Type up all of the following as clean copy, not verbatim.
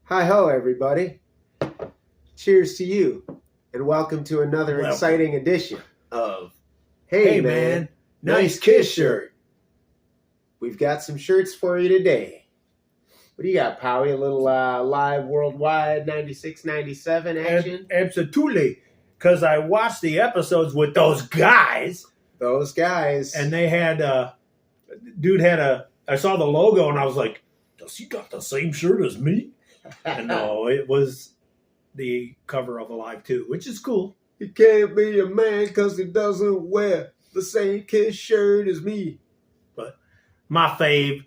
Hi-ho, everybody. Cheers to you, and welcome to another exciting edition of Hey Man, Nice Kiss Shirt. We've got some shirts for you today. What do you got, Powie? A little live worldwide 96, 97 action? Absolutely. Because I watched the episodes with those guys. Those guys. And they had, I saw the logo and I was like, does he got the same shirt as me? And no, it was the cover of Alive 2, which is cool. He can't be a man because he doesn't wear the same Kiss shirt as me. But my fave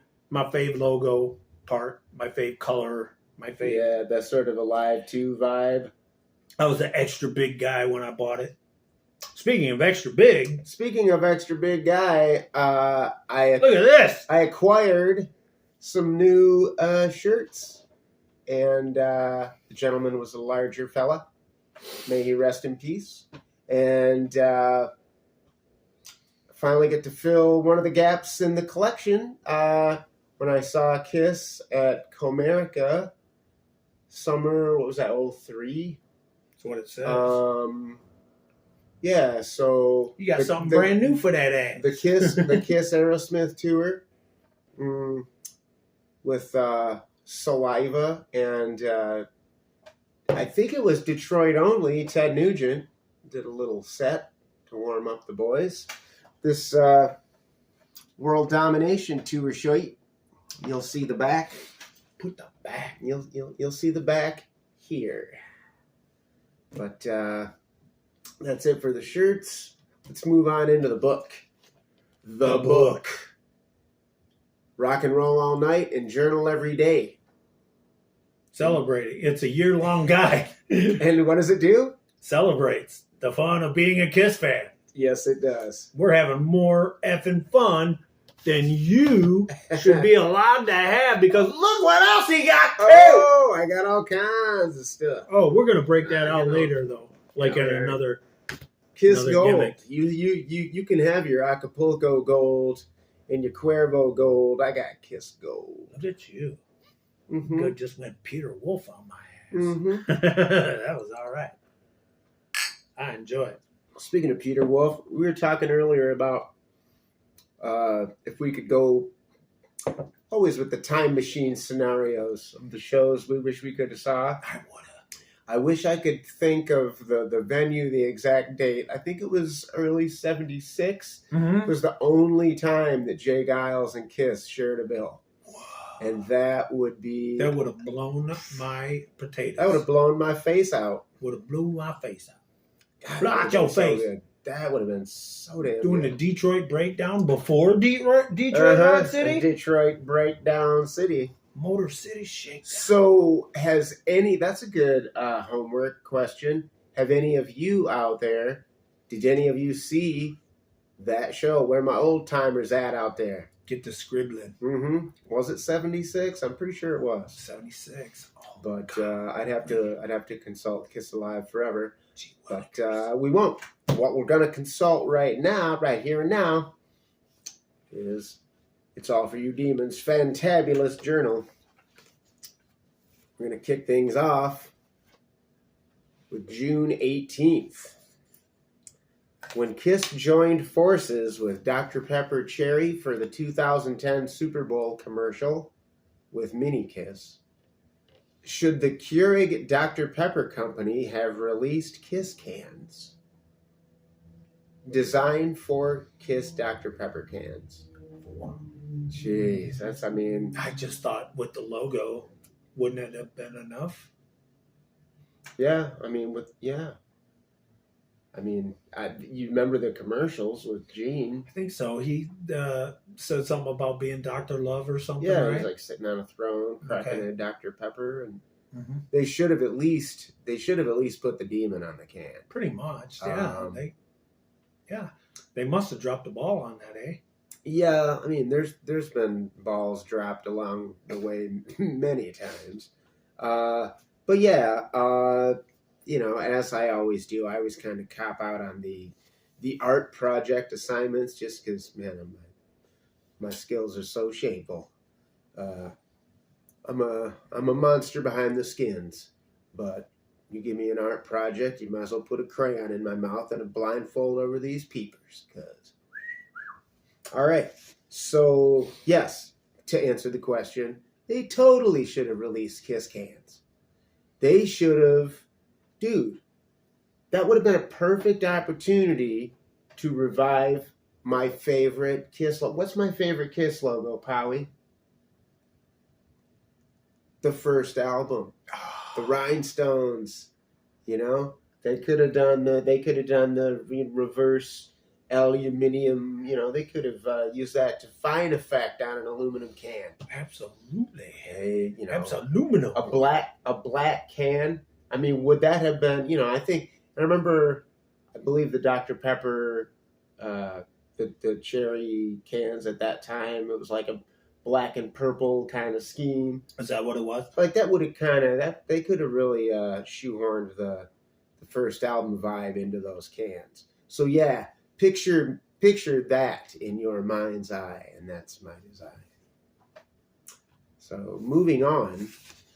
logo part, my fave color, my fave. Yeah, that's sort of Alive 2 vibe. I was an extra big guy when I bought it. Speaking of extra big guy, look at this. I acquired some new shirts, and the gentleman was a larger fella. May he rest in peace. And finally get to fill one of the gaps in the collection when I saw Kiss at Comerica summer, what was that, 03? That's what it says. Yeah, so you got something brand new for that ass. The Kiss Aerosmith tour with Saliva, and I think it was Detroit only. Ted Nugent did a little set to warm up the boys. This World Domination tour shirt. You'll see the back. Put the back. You'll see the back here. But that's it for the shirts. Let's move on into the book. The book. Rock and roll all night and journal every day. Celebrating. It's a year-long guide. And what does it do? Celebrates the fun of being a Kiss fan. Yes, it does. We're having more effing fun than you should be allowed to have, because look what else he got too. Oh, I got all kinds of stuff. Oh, we're gonna break that out later though, like in another Kiss Gold. Gimmick. You can have your Acapulco Gold and your Cuervo Gold. I got Kiss Gold. Look at you. Mm-hmm. Good, just went Peter Wolf on my ass. Mm-hmm. That was all right. I enjoy it. Speaking of Peter Wolf, we were talking earlier about if we could go always with the time machine scenarios of the shows we wish we could have saw. I wish I could think of the venue, the exact date. I think it was early 76. Mm-hmm. It was the only time that Jay Giles and Kiss shared a bill. Wow. And that would have blown my potatoes. That would have blown my face out. Would have blew my face out. God, block your face. So that would have been so damn Doing good. The Detroit breakdown before Detroit Rock City? Detroit breakdown city. Motor City Shakedown. So that's a good homework question. Have any of you out there, did any of you see that show? Where my old timers at out there? Get the scribbling. Mm-hmm. Was it 76? I'm pretty sure it was 76. Oh, but I'd have to consult Kiss Alive Forever. But we won't. What we're gonna consult right here and now, is It's All For You Demons Fantabulous Journal. We're going to kick things off with June 18th, when Kiss joined forces with Dr. Pepper Cherry for the 2010 Super Bowl commercial with Mini Kiss. Should the Keurig Dr. Pepper Company have released Kiss cans designed for Kiss Dr. Pepper cans? Jeez, I just thought with the logo, wouldn't it have been enough? Yeah, you remember the commercials with Gene? I think so. He said something about being Dr. Love or something. Yeah, right? he was like sitting on a throne, cracking a Dr. Pepper, and mm-hmm. they should have at least put the demon on the can. Pretty much, yeah. They must have dropped the ball on that, eh? Yeah, there's been balls dropped along the way many times. But yeah, as I always do, I always kind of cop out on the art project assignments just because, man, my skills are so shameful. I'm a monster behind the skins, but you give me an art project, you might as well put a crayon in my mouth and a blindfold over these peepers. All right. So yes, to answer the question, they totally should have released Kiss cans. They should have, dude. That would have been a perfect opportunity to revive my favorite Kiss logo. What's my favorite Kiss logo, Powie? The first album, the Rhinestones. You know, they could have done the reverse aluminum. You know, they could have used that to fine effect on an aluminum can. Absolutely. Hey, you know, Absolutely. a black can. I mean, would that have been? You know, I remember. I believe the Dr. Pepper, the cherry cans at that time. It was like a black and purple kind of scheme. Is that what it was? Like that would have they could have really shoehorned the first album vibe into those cans. So yeah, picture that in your mind's eye, and that's my design. So moving on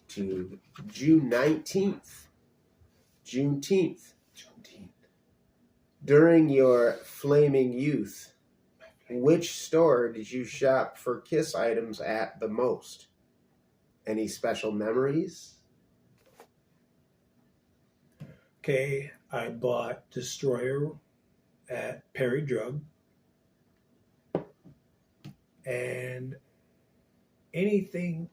to June 19th. Juneteenth. During your flaming youth, which store did you shop for Kiss items at the most? Any special memories? Okay, I bought Destroyer at Perry Drug. And anything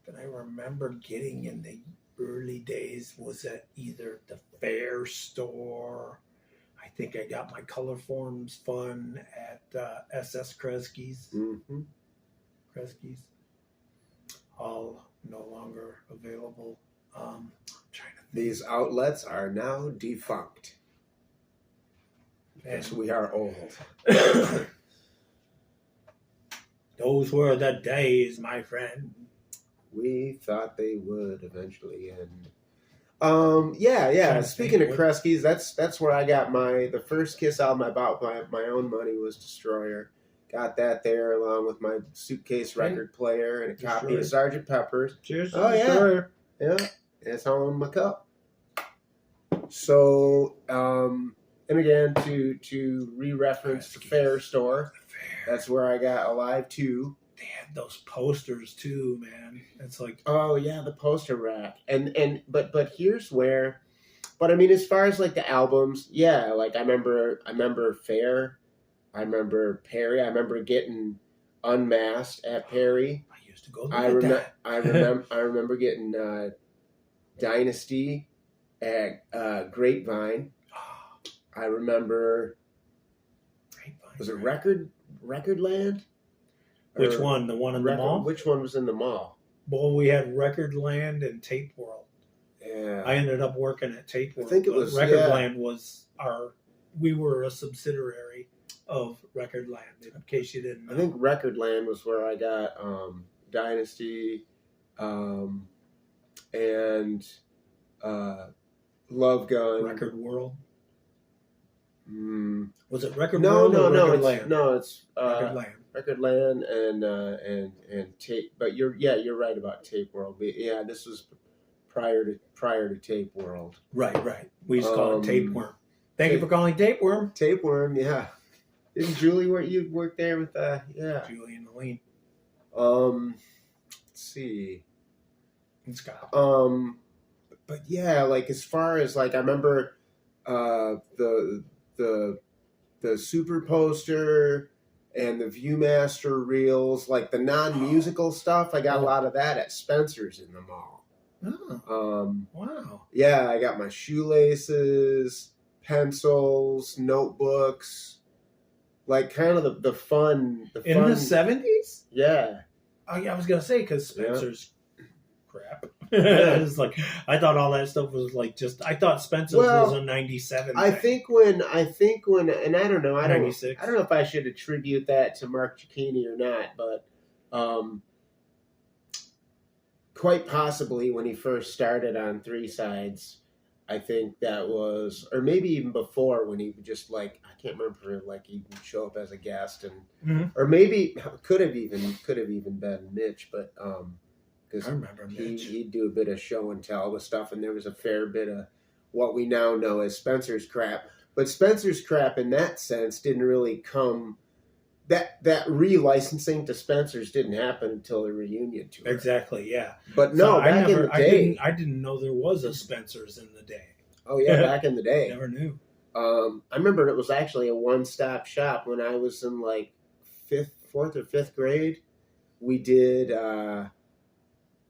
that I remember getting in the early days was at either the Fair store. I think I got my Color Forms fun at SS Kresge's. Mm-hmm. Kresge's. All no longer available. I'm trying to think. These outlets are now defunct. Yes, we are old. Those were the days, my friend. We thought they would eventually end. Yeah. Speaking of Kresge's, that's where I got the first Kiss album I bought with my own money was Destroyer. Got that there along with my suitcase record player and a copy of Sgt. Pepper's. Cheers. Oh Destroyer. yeah, it's all in my cup. So, and again to re-reference the Fair store. That's where I got Alive 2. They had those posters too, man. It's like, oh yeah, the poster rack. But here's where, but I mean, as far as like the albums, yeah, like I remember Fair, I remember Perry, I remember getting Unmasked at Perry. I used to go there. I remember getting Dynasty at Grapevine. I remember. Grapevine. Was it Recordland? Which one? The one in the mall? Which one was in the mall? Well, we had Recordland and Tape World. Yeah. I ended up working at Tape World. I think it was Recordland was we were a subsidiary of Recordland, in case you didn't know. I think Recordland was where I got Dynasty and Love Gun. Record World. Mm. Was it Record World or Recordland? It's Recordland. Recordland and Tape, but you're right about Tape World. But yeah, this was prior to Tape World. Right. We used to call it Tapeworm. Thank you for calling Tapeworm. Tapeworm, yeah. Didn't Julie you work there with yeah. Julie and Aline. Let's see. And Scott. But yeah, like as far as like I remember the super poster and the Viewmaster reels, like the non-musical stuff, I got a lot of that at Spencer's in the mall. Oh. Wow. Yeah, I got my shoelaces, pencils, notebooks, like kind of the fun. In the 70s? Yeah. I was gonna say because Spencer's crap. It's like I thought all that stuff was like just. I thought Spencer's was a '97. I think when, and I don't know. I don't know if I should attribute that to Mark Cicchini or not, but quite possibly when he first started on Three Sides, I think that was, or maybe even before when he would just like, I can't remember, like he would show up as a guest and, or maybe could have even been Mitch, but because I remember Mitch. he'd do a bit of show and tell with stuff, and there was a fair bit of what we now know as Spencer's crap. But Spencer's crap in that sense didn't really come. That relicensing to Spencer's didn't happen until the reunion tour. Exactly, yeah. But no, So back in the day, I didn't know there was a Spencer's in the day. oh yeah, back in the day, Never knew. I remember it was actually a one-stop shop when I was in like fourth or fifth grade. We did an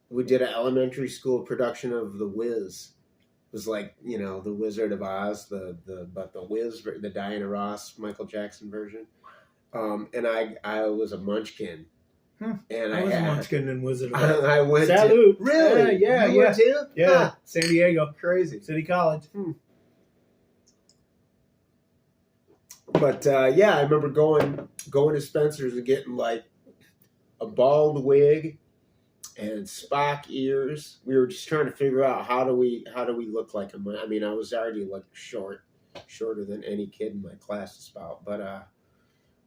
elementary school production of The Wiz. It was like, the Wizard of Oz, but the Wiz, the Diana Ross, Michael Jackson version. And I was a munchkin. And I was a munchkin in Wizard of Oz. I went Salute. to, really? Yeah, you went too? Yeah, Huh. San Diego. Crazy. City College. But yeah, I remember going to Spencer's and getting like a bald wig and Spock ears. We were just trying to figure out how do we look like him. I mean, I was already like shorter than any kid in my class to spout. But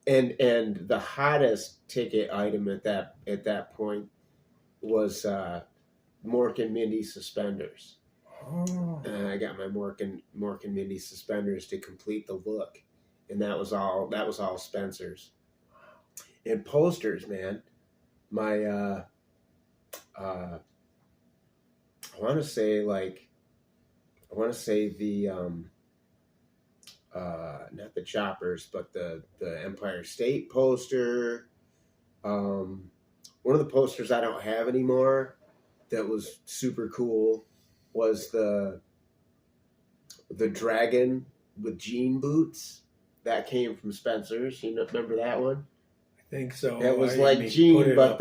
and the hottest ticket item at that point was Mork and Mindy suspenders. Oh. And I got my Mork and Mindy suspenders to complete the look. And that was all Spencer's. And posters, man. My I want to say the not the Choppers, but the Empire State poster. One of the posters I don't have anymore that was super cool was the dragon with jean boots. That came from Spencer's. You remember that one? I think so. It was like jean, but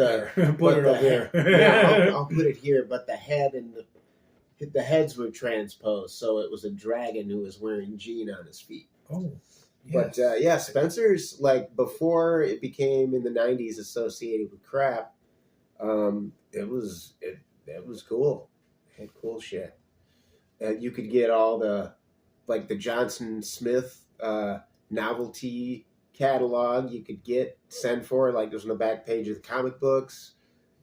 put it up here. Yeah, I'll put it here. But the head and the heads were transposed, so it was a dragon who was wearing jean on his feet. Oh, yes. But yeah, Spencer's, like, before it became in the '90s associated with crap, it was cool. It had cool shit, and you could get all the Johnson Smith novelty catalog. You could send for, like, it was on the back page of the comic books.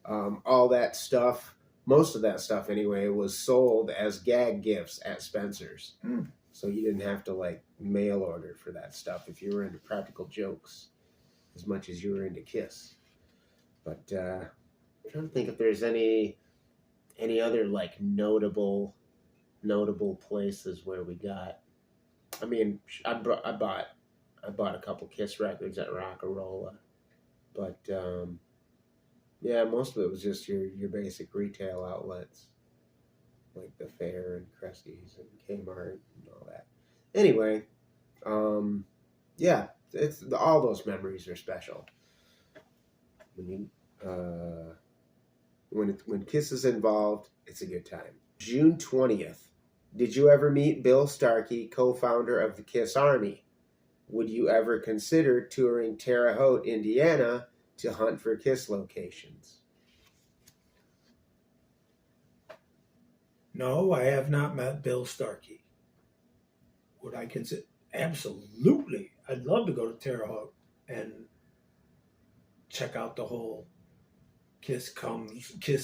All that stuff, most of that stuff anyway, was sold as gag gifts at Spencer's. So you didn't have to, like, mail order for that stuff if you were into practical jokes as much as you were into Kiss. But I'm trying to think if there's any other, like, notable places where we got. I mean, I bought a couple Kiss records at Rock-a-Rolla, but yeah, most of it was just your basic retail outlets, like the Fair and Kresge's and Kmart and all that. Anyway, yeah, it's all those memories are special. When Kiss is involved, it's a good time. June 20th. Did you ever meet Bill Starkey, co-founder of the Kiss Army? Would you ever consider touring Terre Haute, Indiana, to hunt for Kiss locations? No, I have not met Bill Starkey. Would I consider? Absolutely. I'd love to go to Terre Haute and check out the whole Kiss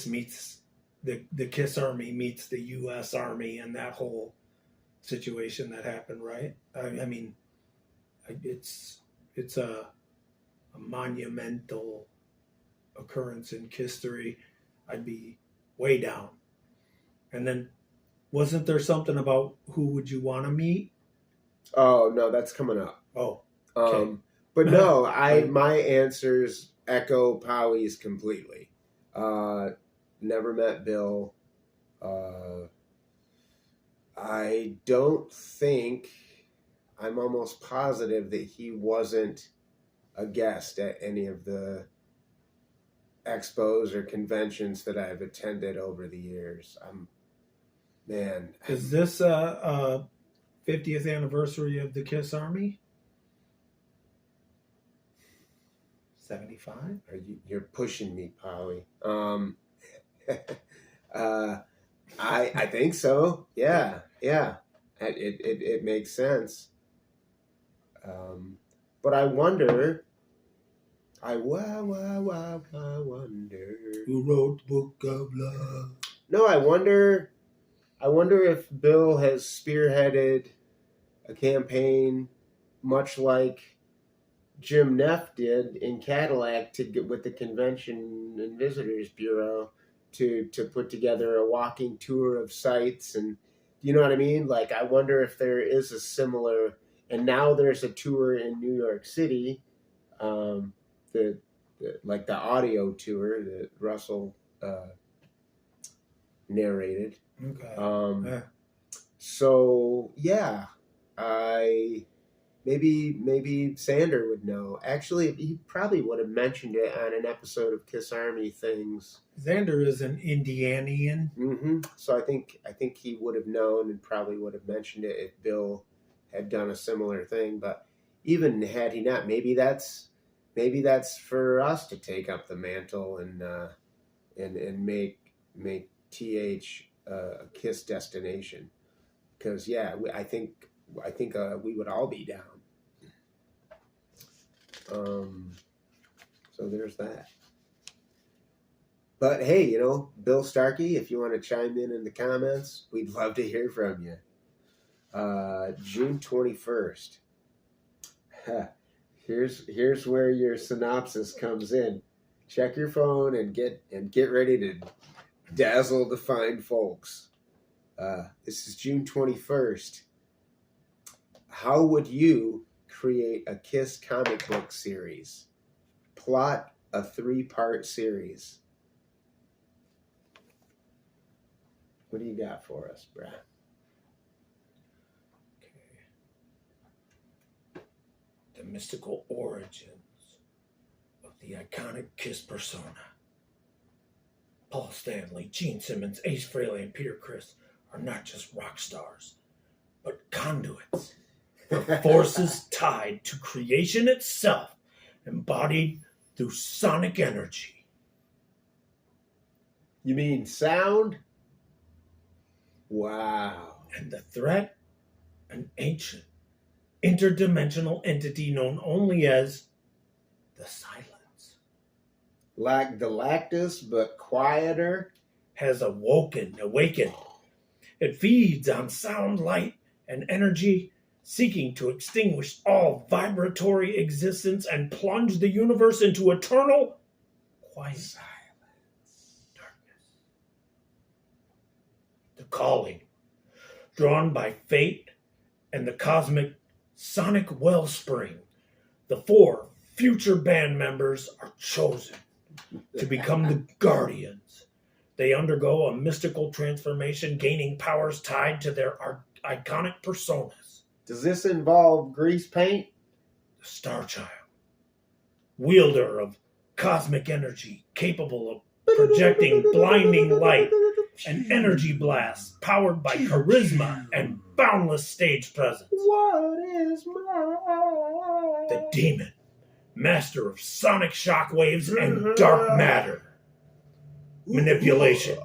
meets the Kiss Army meets the U.S. Army and that whole situation that happened, right? I mean, it's a monumental occurrence in history. I'd be way down. And then, wasn't there something about who would you want to meet? Oh no, that's coming up. Oh, okay. But no, my answers echo Powie's completely. Never met Bill. I don't think. I'm almost positive that he wasn't a guest at any of the expos or conventions that I've attended over the years. Is this a 50th anniversary of the Kiss Army? 75? You're pushing me, Powie. I think so. Yeah. It makes sense. But I wonder I wonder. Who wrote the book of love? No, I wonder if Bill has spearheaded a campaign much like Jim Neff did in Cadillac to get with the Convention and Visitors Bureau to put together a walking tour of sites, and you know what I mean? Like, I wonder if there is a similar, and now there's a tour in New York City, the like the audio tour that Russell narrated. Okay. So yeah, maybe Sander would know. Actually, he probably would have mentioned it on an episode of Kiss Army Things. Xander is an Indianian. Mm-hmm. So I think he would have known and probably would have mentioned it if Bill had done a similar thing. But even had he not, maybe that's for us to take up the mantle and make TH a Kiss destination. Because yeah, I think we would all be down. So there's that. But hey, Bill Starkey, if you want to chime in the comments, we'd love to hear from you. June 21st. Here's where your synopsis comes in. Check your phone and get ready to dazzle the fine folks. This is June 21st. How would you create a Kiss comic book series? Plot a 3-part series. What do you got for us, Brad? Okay. The mystical origins of the iconic Kiss persona. Paul Stanley, Gene Simmons, Ace Frehley, and Peter Criss are not just rock stars, but conduits for forces tied to creation itself, embodied through sonic energy. You mean sound? Wow. And the threat, an ancient, interdimensional entity known only as the Silence. Like Galactus, but quieter? Has awakened. It feeds on sound, light, and energy, seeking to extinguish all vibratory existence and plunge the universe into eternal quiet. Silence. Darkness. The calling, drawn by fate and the cosmic sonic wellspring, the 4 future band members are chosen to become the Guardians. They undergo a mystical transformation, gaining powers tied to their iconic personas. Does this involve grease paint? The Star Child, wielder of cosmic energy, capable of projecting blinding light and energy blasts, powered by charisma and boundless stage presence. What is mine? The Demon, master of sonic shockwaves and dark matter. Manipulation,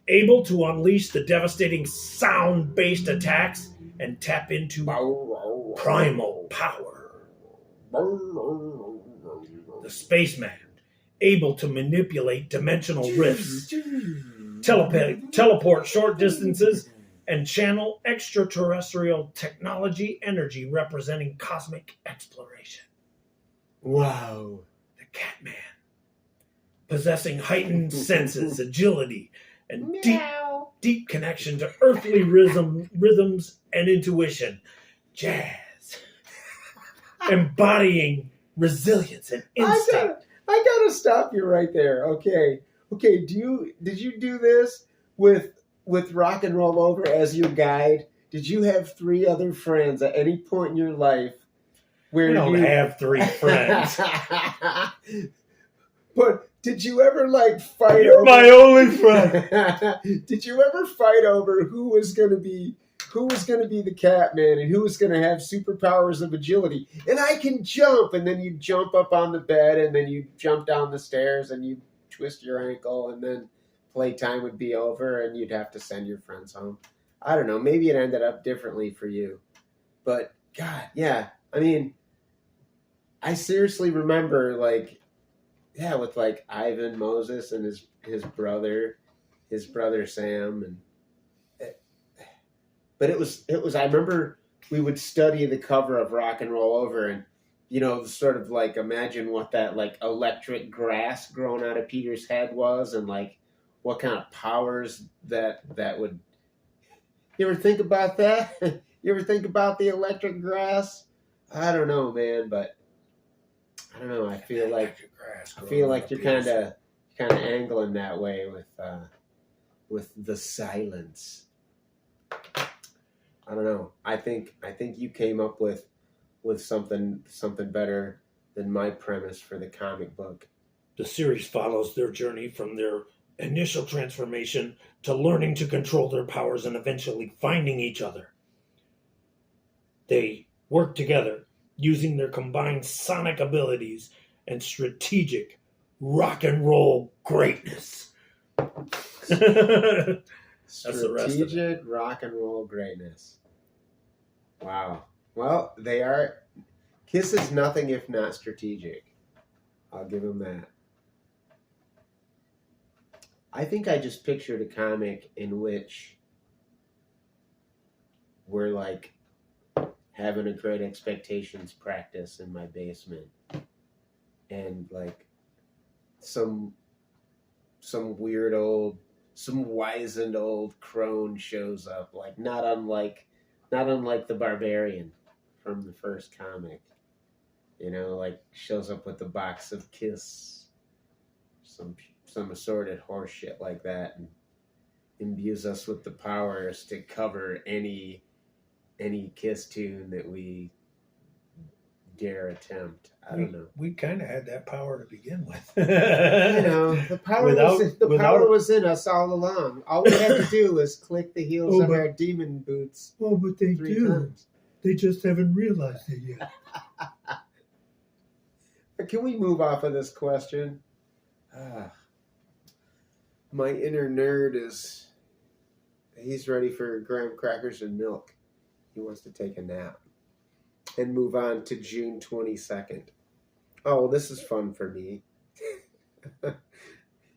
able to unleash the devastating sound-based attacks and tap into primal power. The Spaceman, able to manipulate dimensional rifts, teleport short distances, and channel extraterrestrial technology energy representing cosmic exploration. Wow. The Catman, possessing heightened senses, agility, and deep connection to earthly rhythms and intuition. Jazz, embodying resilience and instinct. I gotta stop you right there. Okay. Did you do this with Rock and Roll Over as your guide? Did you have 3 other friends at any point in your life where We don't have 3 friends. But did you ever fight You're over my only friend. Did you ever fight over who was gonna be the Catman and who was gonna have superpowers of agility? And I can jump, and then you jump up on the bed, and then you jump down the stairs, and you twist your ankle, and then playtime would be over, and you'd have to send your friends home. I don't know. Maybe it ended up differently for you, but God, yeah. I mean, I seriously remember yeah, with like Ivan Moses and his brother Sam, and but it was. I remember we would study the cover of Rock and Roll Over, and sort of like imagine what that like electric grass growing out of Peter's head was, and like what kind of powers that would. You ever think about that? You ever think about the electric grass? I don't know, man, but I don't know. I feel like you're kind of angling that way with the silence. I don't know. I think you came up with something better than my premise for the comic book. The series follows their journey from their initial transformation to learning to control their powers and eventually finding each other. They work together using their combined sonic abilities and strategic rock and roll greatness. That's the rest of it. Strategic rock and roll greatness. Wow. Well, they are. Kiss is nothing if not strategic. I'll give them that. I think I just pictured a comic in which we're like having a Great Expectations practice in my basement, and like some wizened old crone shows up, like not unlike the Barbarian from the first comic, like shows up with the box of Kiss, some assorted horse shit like that, and imbues us with the powers to cover any Kiss tune that we dare attempt. I don't know. We kind of had that power to begin with. The power was in us all along. All we had to do was click the heels of our demon boots. Oh, but they 3 do. times. They just haven't realized it yet. Can we move off of this question? My inner nerd he's ready for graham crackers and milk. He wants to take a nap. And move on to June 22nd. Oh, this is fun for me.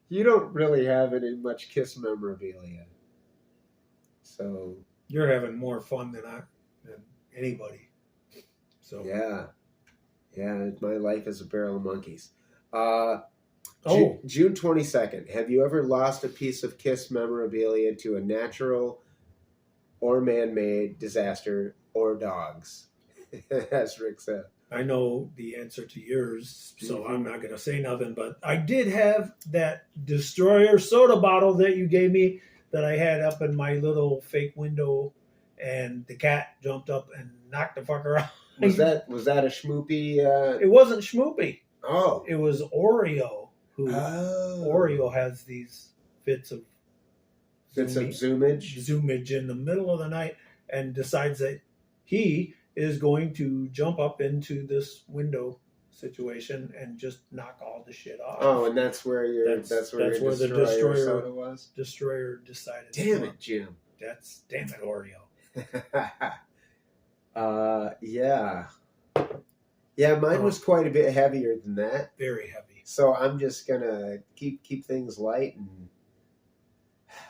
You don't really have much Kiss memorabilia. So you're having more fun than anybody. So yeah, my life is a barrel of monkeys. June 22nd. Have you ever lost a piece of Kiss memorabilia to a natural or man-made disaster or dogs? As Rick said. I know the answer to yours, so I'm not going to say nothing, but I did have that Destroyer soda bottle that you gave me that I had up in my little fake window, and the cat jumped up and knocked the fucker out. Was that a schmoopy? It wasn't Schmoopy. Oh. It was Oreo. Oreo has these fits of zoomage in the middle of the night, and decides that he is going to jump up into this window situation and just knock all the shit off. Oh, and that's where the Destroyer soda was? Destroyer decided. Damn it, Jim. Damn it, Oreo. Yeah. Yeah, mine was quite a bit heavier than that. Very heavy. So I'm just gonna keep things light, and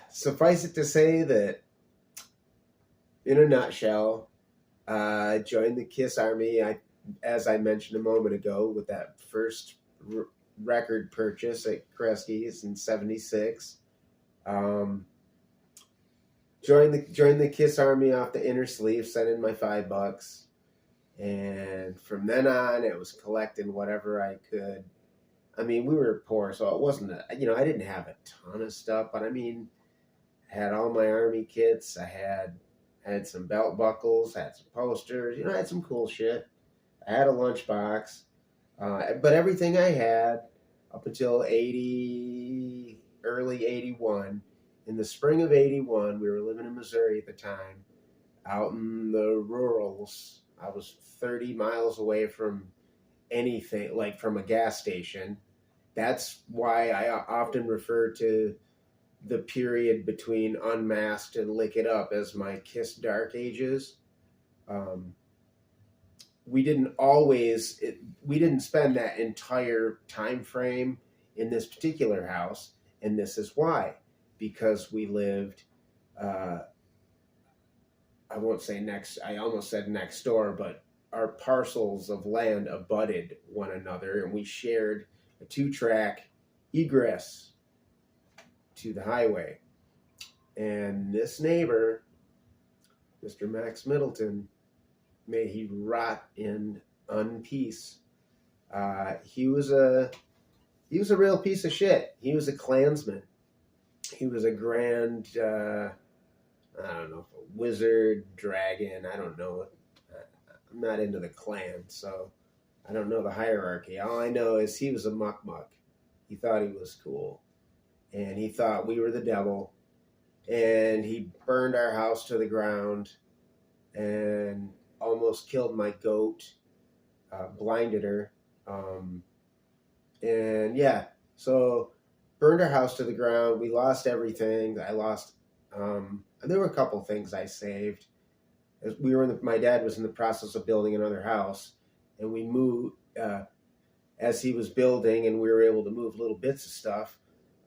suffice it to say that, in a nutshell, I joined the Kiss Army, as I mentioned a moment ago, with that first record purchase at Kresge's in '76. Joined the Kiss Army off the inner sleeve, sent in my $5, and from then on, it was collecting whatever I could. I mean, we were poor, so it wasn't I didn't have a ton of stuff, but I mean, I had all my Army kits. I had some belt buckles, had some posters, I had some cool shit. I had a lunchbox, but everything I had up until early 81. In the spring of 81, we were living in Missouri at the time, out in the rurals. I was 30 miles away from anything, like from a gas station. That's why I often refer to the period between Unmasked and Lick It Up as my Kiss Dark Ages. we didn't spend that entire time frame in this particular house, and this is why. Because we lived, I won't say next, I almost said next door, but our parcels of land abutted one another, and we shared a 2-track egress to the highway. And this neighbor, Mr. Max Middleton, may he rot in unpeace. He was a real piece of shit. He was a Klansman. He was a grand, I don't know, wizard, dragon. I don't know. I'm not into the clan, so I don't know the hierarchy. All I know is he was a muck. He thought he was cool, and he thought we were the devil, and he burned our house to the ground and almost killed my goat, blinded her, and yeah, so burned our house to the ground. We lost everything. I lost. There were a couple things I saved. My dad was in the process of building another house, and we moved as he was building, and we were able to move little bits of stuff.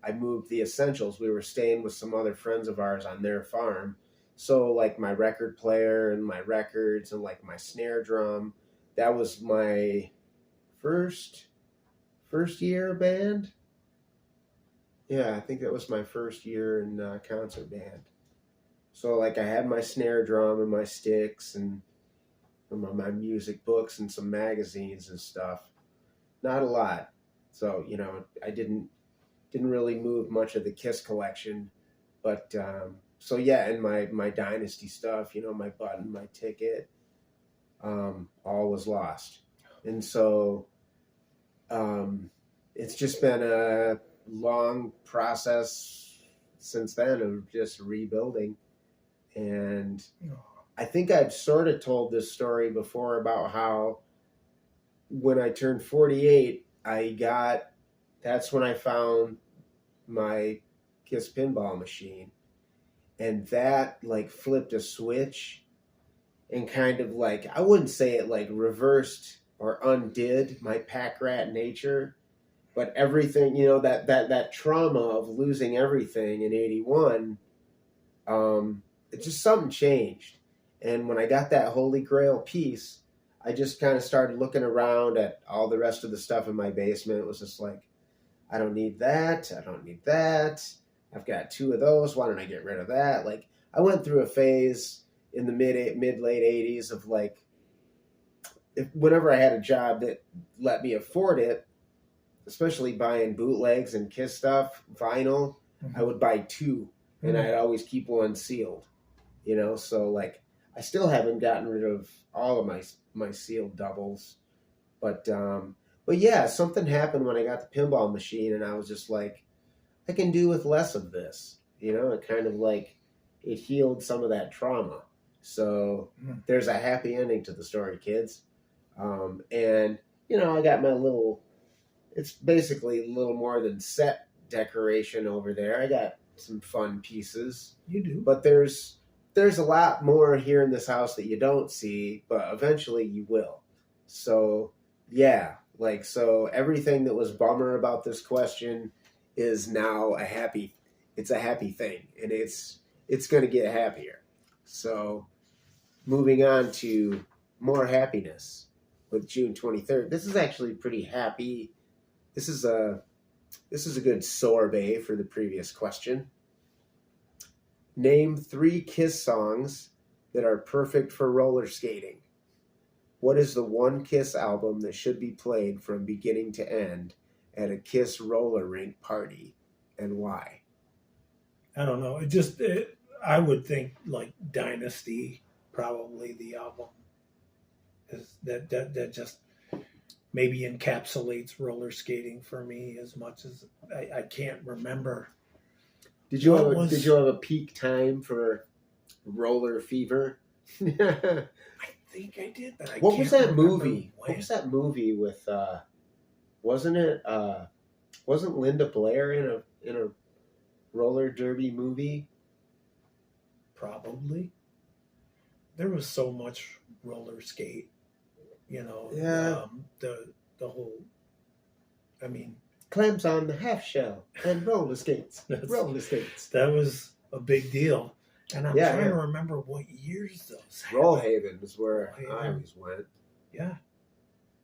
I moved the essentials. We were staying with some other friends of ours on their farm. So like my record player and my records and like my snare drum, that was my first year band. Yeah, I think that was my first year in concert band. So like I had my snare drum and my sticks and my music books and some magazines and stuff. Not a lot. So, I didn't really move much of the Kiss collection, but so yeah, and my Dynasty stuff, my button, my ticket, all was lost. And so it's just been a long process since then of just rebuilding. And I think I've sort of told this story before about how when I turned 48, that's when I found my Kiss pinball machine. And that like flipped a switch and kind of like, I wouldn't say it like reversed or undid my pack rat nature, but everything, that trauma of losing everything in 81, it just something changed. And when I got that Holy Grail piece, I just kind of started looking around at all the rest of the stuff in my basement. It was just like, I don't need that. I don't need that. I've got 2 of those. Why don't I get rid of that? Like, I went through a phase in the mid late 80s of like, whenever I had a job that let me afford it, especially buying bootlegs and Kiss stuff, vinyl, I would buy 2, and I'd always keep one sealed. So like I still haven't gotten rid of all of my sealed doubles, but yeah, something happened when I got the pinball machine, and I was just like, I can do with less of this. It kind of like it healed some of that trauma. So there's a happy ending to the story, kids. And I got my little. It's basically a little more than set decoration over there. I got some fun pieces. You do, but there's a lot more here in this house that you don't see, but eventually you will. So yeah, so everything that was bummer about this question is now a happy thing, and it's going to get happier. So moving on to more happiness with June 23rd. This is actually pretty happy. This is a good sorbet for the previous question. Name 3 Kiss songs that are perfect for roller skating. What is the one Kiss album that should be played from beginning to end at a Kiss roller rink party, and why? I don't know. I would think like Dynasty, probably the album, is that just maybe encapsulates roller skating for me as much as I can't remember. Did you have a peak time for roller fever? I think I did, but what was that movie? What was that movie with? Wasn't Linda Blair in a roller derby movie? Probably. There was so much roller skate You know, Yeah. the whole. I mean, Clams on the half shell and roller skates. Roller skates. that was a big deal. And I'm Yeah, trying yeah. to remember what years those Roll happened. Haven is where Roll I Haven. always went. Yeah.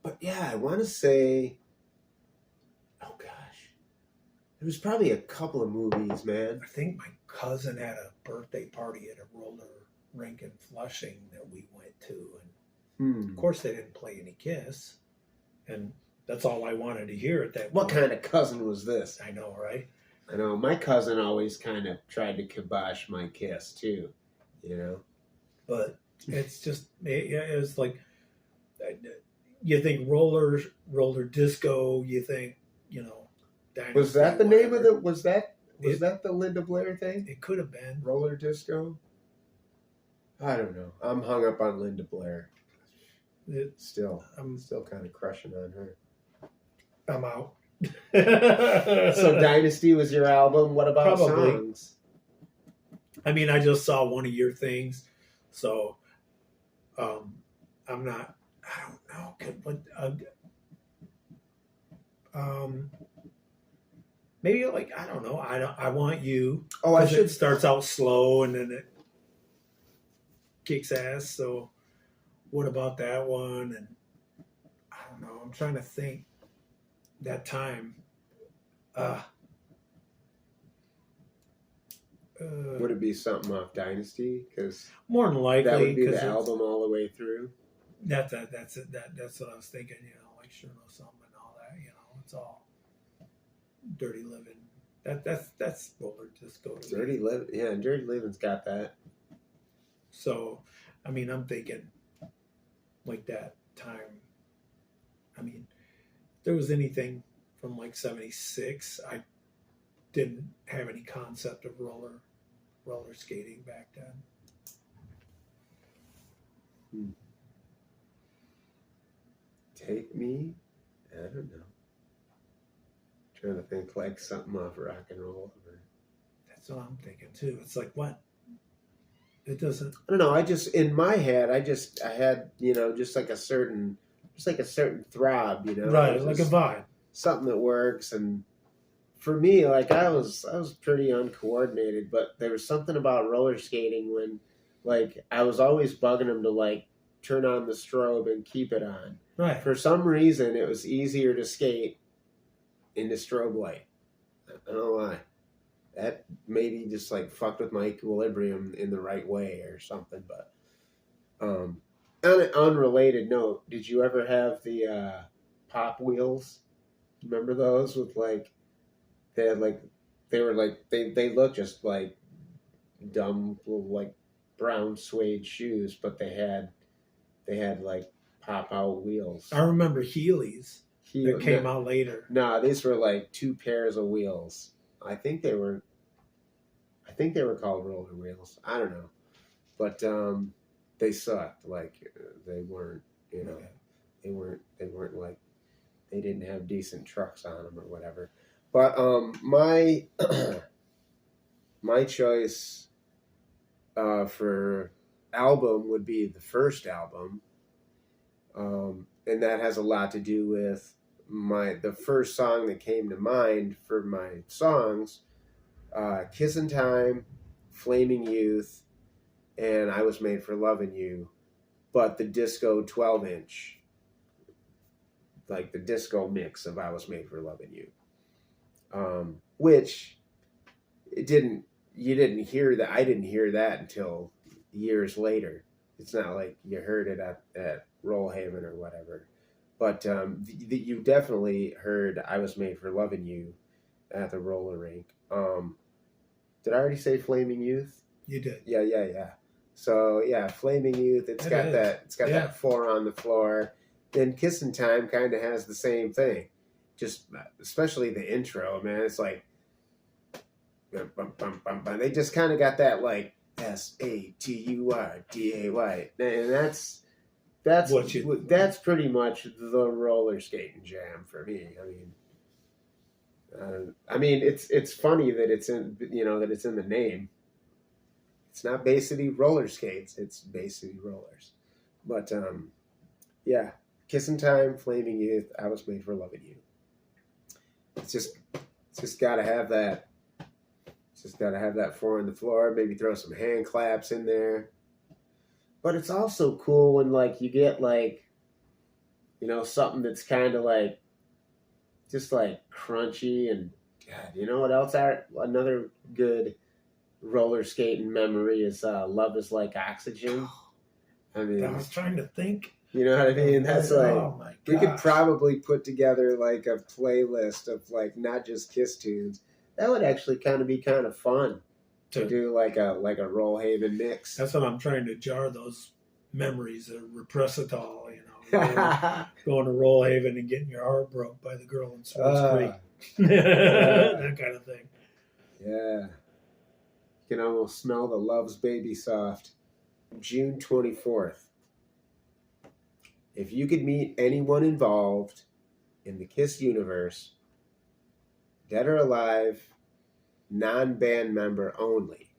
But yeah, I want to say, oh gosh, there was probably a couple of movies, man. I think my cousin had a birthday party at a roller rink in Flushing that we went to. And of course, they didn't play any Kiss. And that's all I wanted to hear at that What point. kind of cousin was this? I know, right? I know my cousin always kind of tried to kibosh my Kiss too, you know. But it's just, it was like, you think roller disco, you think, you know, Dynasty, Was that the name of whatever. the? Was that the Linda Blair thing? It could have been. Roller disco? I don't know. I'm hung up on Linda Blair. Still, I'm still kind of crushing on her. I'm out. So Dynasty was your album. What about Probably. songs? I mean, I just saw one of your things, so I'm not. I don't know. Maybe like I don't know. I want you. Oh, I 'Cause should. It starts out slow and then it kicks ass. So, what about that one? And I don't know. I'm trying to think. That time. Would it be something off Dynasty? Because More than likely, that would be 'cause the it's- album all the way through. That's it. That's what I was thinking. You know, like Sure Know Something and all that. You know, it's all Dirty Living. That's roller disco. To Dirty me. Living, yeah, Dirty Living's got that. So, I mean, I'm thinking like that time. I mean, if there was anything from like '76, I didn't have any concept of roller skating back then. Take Me? I don't know. Trying to think like something off Rock and Roll. That's what I'm thinking too. It's like what? It doesn't. I don't know. I just in my head, I had just like a certain throb, Right, like a just vibe. something that works. And for me, like I was pretty uncoordinated, but there was something about roller skating when, like, I was always bugging them to like turn on the strobe and keep it on. Right. For some reason, it was easier to skate into strobe light. I don't know why. That maybe just like fucked with my equilibrium in the right way or something. But on an unrelated note, did you ever have the pop wheels? Remember those with like they looked just like dumb little like brown suede shoes, but they had like pop out wheels. I remember Heelys that came out later. No, these were like two pairs of wheels. I think they were called roller wheels. I don't know, but they sucked. Like they weren't, they weren't like they didn't have decent trucks on them or whatever. But my my choice for album would be the first album, and that has a lot to do with the first song that came to mind for my songs. Kissin' Time, Flaming Youth, and I Was Made for Loving You, but the disco 12-inch, like the disco mix of I Was Made for Loving You, which you didn't hear that. I didn't hear that until years later. It's not like you heard it at Roll Haven or whatever, but you definitely heard I Was Made for Loving You at the roller rink. Did I already say Flaming Youth? You did. Yeah. So yeah, Flaming Youth. It's got that 4 on the floor. Then Kissin' Time kind of has the same thing. Just especially the intro, man. It's like bum, bum, bum, bum, bum. They just kind of got that like SATURDAY, and that's pretty much the roller skating jam for me. I mean, it's funny that it's in the name. It's not Bay City Roller Skates. It's Bay City Rollers. But yeah, Kissing time, flaming youth, I was made for loving you. It's just gotta have that. It's just gotta have that 4 on the floor. Maybe throw some hand claps in there. But it's also cool when like you get like, you know, something that's kind of like, just like crunchy and God, you know what else? Another good roller skating memory is "Love Is Like Oxygen." I mean, I was trying to think. You know what I mean? That's like, oh my we could gosh. probably put together like a playlist of like not just Kiss tunes. That would actually kind of be kind of fun to do like a Rollhaven mix. That's what I'm trying to jar those memories of Repressitol, you know, going to Rollhaven and getting your heart broke by the girl in Swartz Creek. That kind of thing. Yeah. You can almost smell the Love's Baby Soft. June 24th. If you could meet anyone involved in the Kiss universe, dead or alive, non-band member only,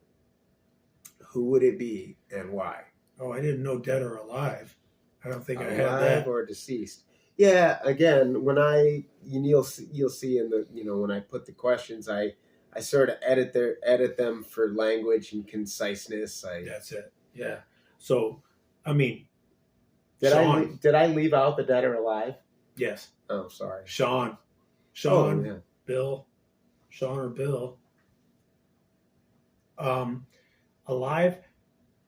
who would it be and why? Oh, I didn't know dead or alive. I don't think I had Alive that. or deceased. Yeah, again, when you'll see in the, you know, when I put the questions, I sort of edit them for language and conciseness. That's it. Yeah. So, I mean, did I leave out the dead or alive? Yes. Oh, sorry. Sean, Oh, yeah. Bill, Sean or Bill. Alive.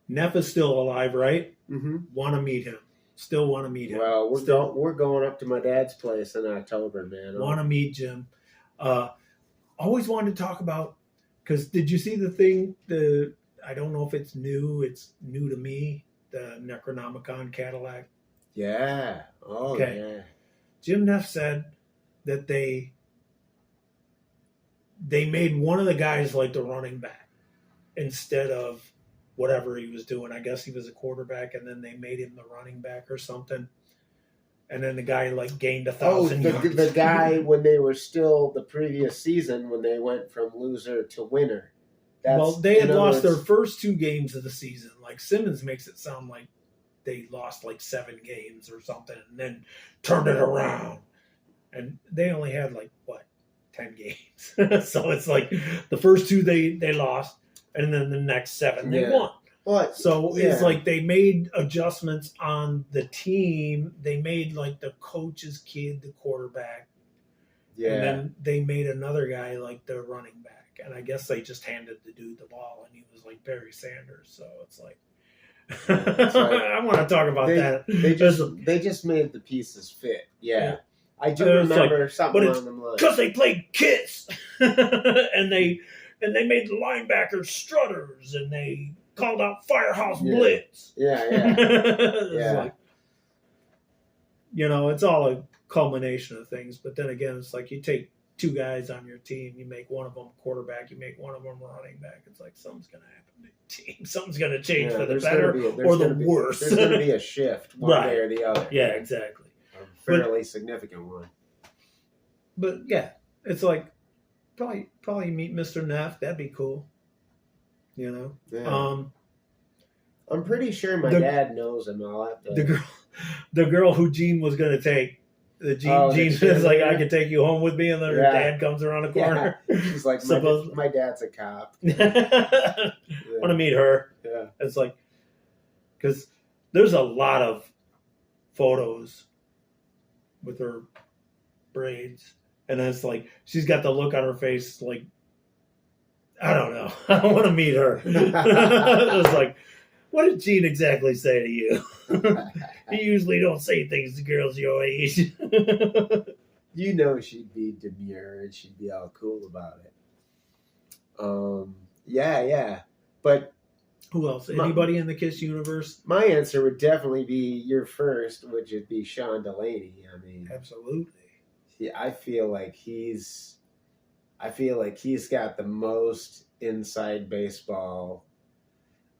Neff is still alive, right? Mm-hmm. Want to meet him. Still want to meet him. Well, we're going up to my dad's place in October, man. Want to meet Jim. Always wanted to talk about, because did you see the thing? I don't know if it's new. It's new to me. The Necronomicon Cadillac. Yeah. Oh, okay. Yeah. Jim Neff said that they made one of the guys like the running back instead of whatever he was doing. I guess he was a quarterback, and then they made him the running back or something. And then the guy like gained 1,000 yards. The guy when they were still the previous season when they went from loser to winner. Well, they had lost their first 2 games of the season. Like Simmons makes it sound like they lost like 7 games or something, and then turned it around. And they only had like 10 games. So it's like the first 2 they lost, and then the next 7 they won. What? So it's like they made adjustments on the team. They made like the coach's kid the quarterback. Yeah. And then they made another guy like the running back. And I guess they just handed the dude the ball, and he was like Barry Sanders. So it's like, I want to talk about that. They just made the pieces fit. Yeah. I do remember something along them lines. Because they played Kiss. and they made the linebackers strutters, and they called out Firehouse Blitz. Yeah. It's like, you know, it's all a culmination of things. But then again, it's like you take 2 guys on your team, you make one of them quarterback, you make one of them running back. It's like something's going to happen to the team. Something's going to change for the better or the worse. There's going to be a shift one way or the other. Yeah, exactly. A fairly significant one. But yeah, it's like probably meet Mr. Neff. That'd be cool. You know? Yeah. I'm pretty sure my dad knows him. The girl who Gene was going to take. Gene is like, I can take you home with me, and then her dad comes around the corner. Yeah. She's like, my dad's a cop. Want to meet her. Yeah. It's like, because there's a lot of photos with her braids, and it's like, she's got the look on her face like, I don't know. I want to meet her. It's like, what did Gene exactly say to you? You usually don't say things to girls your age. You know she'd be demure and she'd be all cool about it. Yeah. But who else? Anybody in the Kiss universe? My answer would definitely be your first, which would be Sean Delaney. I mean, absolutely. Yeah, I feel like he's got the most inside baseball.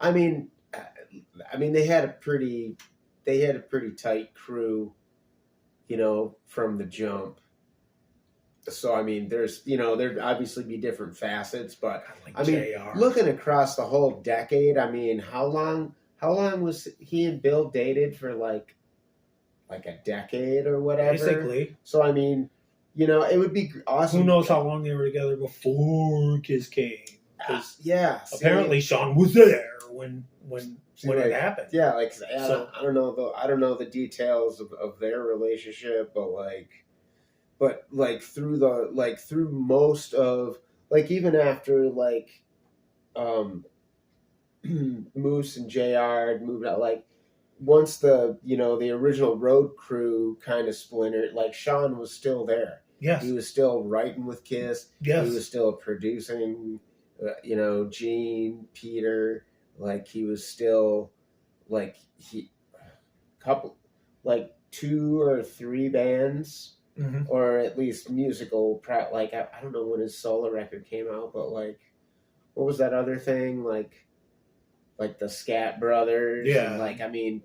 I mean, they had a pretty tight crew, you know, from the jump. So I mean, there'd obviously be different facets, but I mean, JR. Looking across the whole decade, I mean, how long was he and Bill dated for? Like like a decade or whatever. Basically. So I mean, you know, it would be awesome. Who knows how long they were together before Kiss came? Because yeah, apparently Sean was there when it happened. Yeah, like So- I don't know the details of their relationship, but through most of even after Moose and JR had moved out, once the original road crew kind of splintered, Sean was still there. Yes. He was still writing with Kiss. Yes. He was still producing, Gene, Peter. He was still, two or three bands, Mm-hmm. or at least musical. I don't know when his solo record came out, but what was that other thing? The Scat Brothers. Yeah. And, I mean,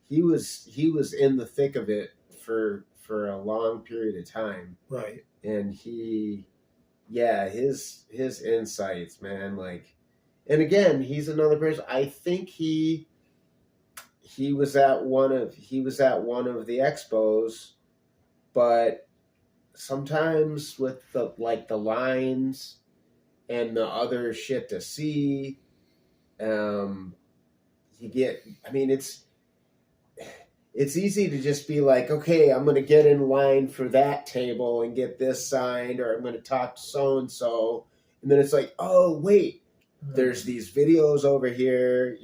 he was in the thick of it for a long period of time. Right. And his insights, man, and again, he's another person. I think he was at one of the expos, but sometimes with the lines and the other shit to see, it's easy to just be okay, I'm going to get in line for that table and get this signed, or I'm going to talk to so-and-so. And then it's oh, wait, there's these videos over here,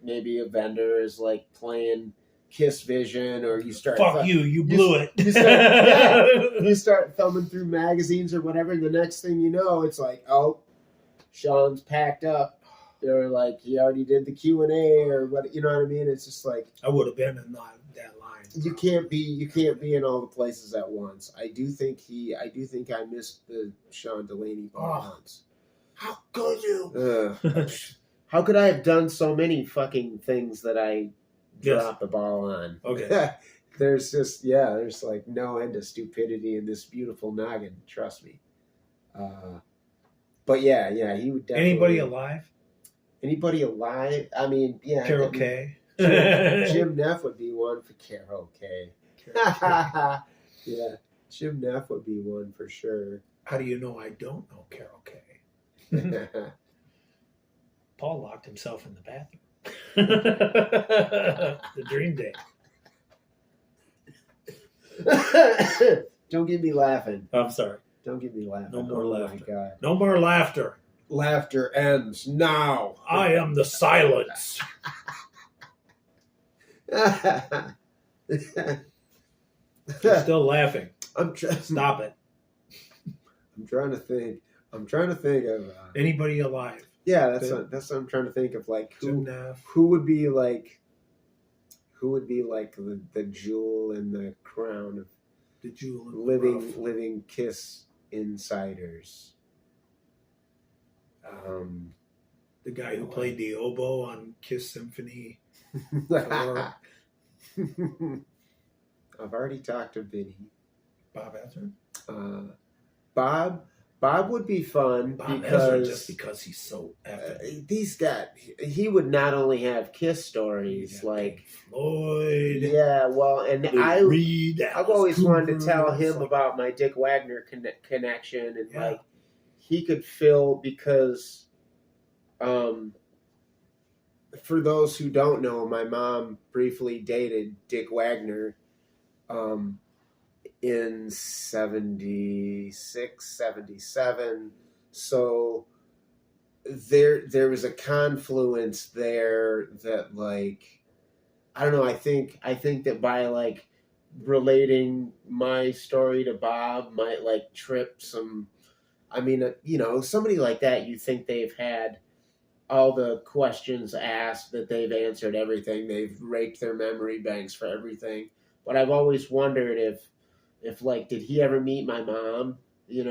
maybe a vendor is playing Kiss Vision, or you start... Fuck you blew it. You start thumbing through magazines or whatever, and the next thing you know, it's oh, Sean's packed up. Or he already did the Q&A or what, you know what I mean? It's just I would have been in that line. You can't be in all the places at once. I do think I missed the Sean Delaney ball once. How could you? How could I have done so many fucking things that I dropped the ball on? Okay. There's no end of stupidity in this beautiful noggin, trust me. But yeah, he would definitely... Anybody alive? I mean, yeah. Carol K. Jim Neff would be one for Carol K. Yeah, Jim Neff would be one for sure. How do you know I don't know Carol K? Paul locked himself in the bathroom. The dream day. Don't get me laughing. I'm sorry. Don't get me laughing. No more laughter. My God. No more laughter. Laughter ends now. I am the silence. You're still laughing. Stop it. I'm trying to think of anybody alive. Yeah, that's what I'm trying to think of. Who would be the jewel in the crown of the jewel in living Kiss insiders. The guy who played the oboe on Kiss Symphony 4. I've already talked to Vinny. Bob Ezra? Bob would be fun just because he's so epic. He would not only have Kiss stories Pink Floyd. Yeah, well, and I've always wanted to tell him about my Dick Wagner connection, and he could fill, because for those who don't know, my mom briefly dated Dick Wagner in 76, 77. So there was a confluence there that I don't know, I think that by relating my story to Bob might trip some... I mean, somebody like that, you think they've had all the questions asked, that they've answered everything, they've raked their memory banks for everything. But I've always wondered if did he ever meet my mom? Who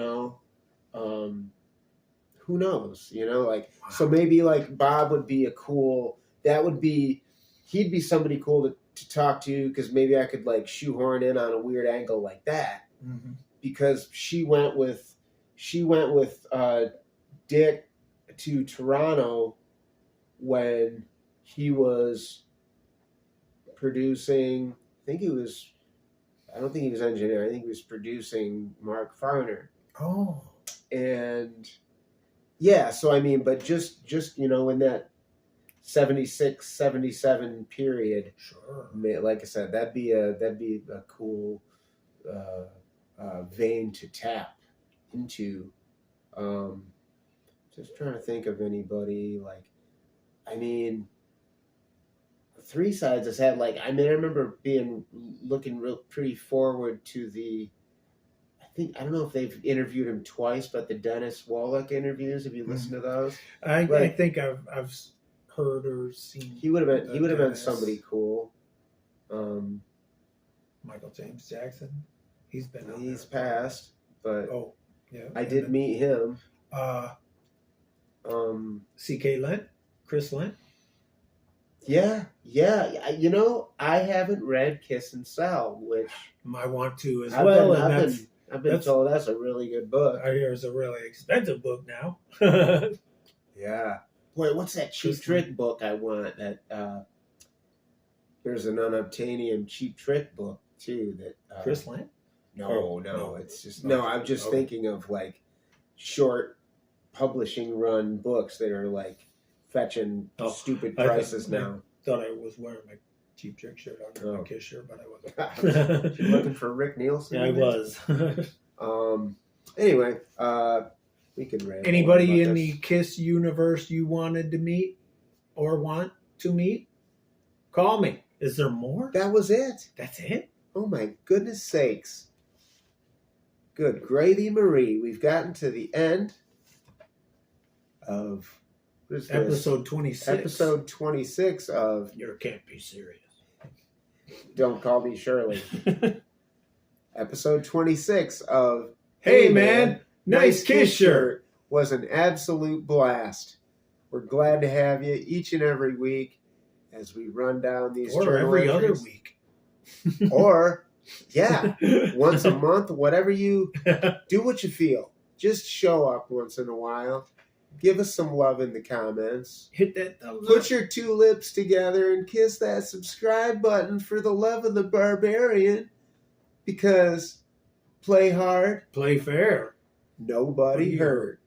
knows? Wow. So maybe Bob would be he'd be somebody cool to talk to, because maybe I could shoehorn in on a weird angle like that, because she went with Dick to Toronto when he was producing think he was. I don't think he was engineering. I think he was producing Mark Farner. Oh. And yeah, so I mean, but just in that 76, 77 period, Sure. like I said, that'd be a cool vein to tap into. Just trying to think of anybody I mean, Three Sides has had I remember looking pretty forward to the. I don't know if they've interviewed him twice, but the Dennis Wallach interviews. Have you listened to those? I think I've heard or seen. He would have been somebody cool. Michael James Jackson. He's passed, but yeah, I did meet him. C.K. Lent, Chris Lent. Yeah. I haven't read Kiss and Sell, which I want to as I've been told that's a really good book. I hear it's a really expensive book now. Yeah. Boy, what's that Cheap Trick book I want? That there's an Unobtainium Cheap Trick book too. That Chris Lent? No. It's just I'm just thinking of short publishing run books that are fetching stupid prices now. I thought I was wearing my Cheap Trick shirt under my Kiss shirt, but I wasn't. You're looking for Rick Nielsen? Yeah, I was. Anyway, we could rant. Anybody in the Kiss universe you wanted to meet or want to meet? Call me. Is there more? That was it. That's it? Oh my goodness sakes. Good gravy Marie. We've gotten to the end of episode 26. Episode 26 of You Can't Be Serious. Don't Call Me Shirley. Episode 26 of Hey man, nice Kiss shirt. Was an absolute blast. We're glad to have you each and every week as we run down these or every other week. Or once a month, whatever you do, what you feel. Just show up once in a while. Give us some love in the comments. Hit that thumbs up. Put your two lips together and kiss that subscribe button for the love of the barbarian. Because play hard, play fair. nobody hurt.